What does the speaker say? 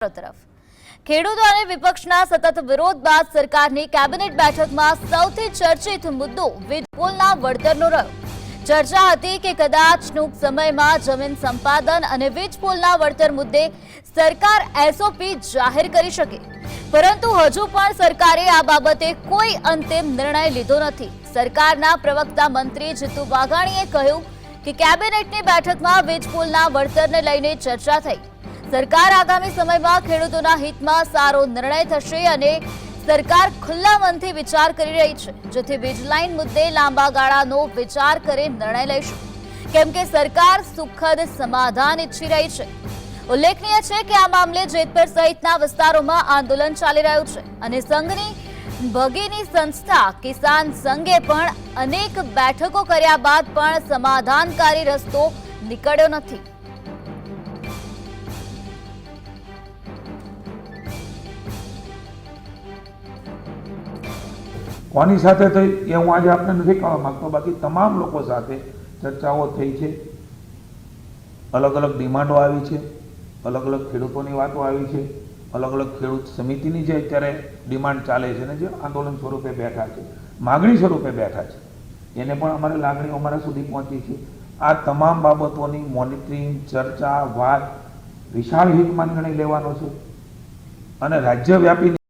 તરફ ખેડૂતો અને વિપક્ષના સતત વિરોધ બાદ સરકારની કેબિનેટ બેઠકમાં સૌથી ચર્ચિત મુદ્દો વીજ પુલના વળતરનો રહ્યો। ચર્ચા હતી કે કદાચ ટૂંક સમયમાં જમીન સંપાદન અને વીજ પુલના વળતર મુદ્દે સરકાર એસઓપી જાહેર કરી શકે, પરંતુ હજુ પણ સરકારે આ બાબતે કોઈ અંતિમ નિર્ણય લીધો નથી। સરકારના પ્રવક્તા મંત્રી જીતુ વાઘાણીએ કહ્યું કે કેબિનેટની બેઠકમાં વીજ પુલના વળતરને લઈને ચર્ચા થઈ। સરકાર આગામી સમયમાં ખેડૂતોના હિતમાં સારો નિર્ણય થશે અને સરકાર ખુલ્લા મનથી વિચાર કરી રહી છે, જેથી વીજ લાઇન મુદ્દે લાંબા ગાળાનો વિચાર કરી નિર્ણય લેશે, કેમ કે સરકાર સુખદ સમાધાન ઈચ્છી રહી છે। ઉલ્લેખનીય છે કે આ મામલે જેતપુર સહિતના વિસ્તારોમાં આંદોલન ચાલી રહ્યું છે અને સંઘની ભગીની સંસ્થા કિસાન સંઘે પણ અનેક બેઠકો કર્યા બાદ પણ સમાધાનકારી રસ્તો નીકળ્યો નથી। કોની સાથે થઈ એ હું આજે આપને નથી કહેવા માંગતો, બાકી તમામ લોકો સાથે ચર્ચાઓ થઈ છે, અલગ અલગ ડિમાન્ડો આવી છે, અલગ અલગ ખેડૂતોની વાતો આવી છે, અલગ અલગ ખેડૂત સમિતિની જે અત્યારે ડિમાન્ડ ચાલે છે ને જે આંદોલન સ્વરૂપે બેઠા છે, માગણી સ્વરૂપે બેઠા છે, એને પણ અમારે લાગણીઓ અમારા સુધી પહોંચી છે। આ તમામ બાબતોની મોનિટરિંગ, ચર્ચા, વાત, વિશાળ હિતમાં નિર્ણય લેવાનો છે અને રાજ્યવ્યાપી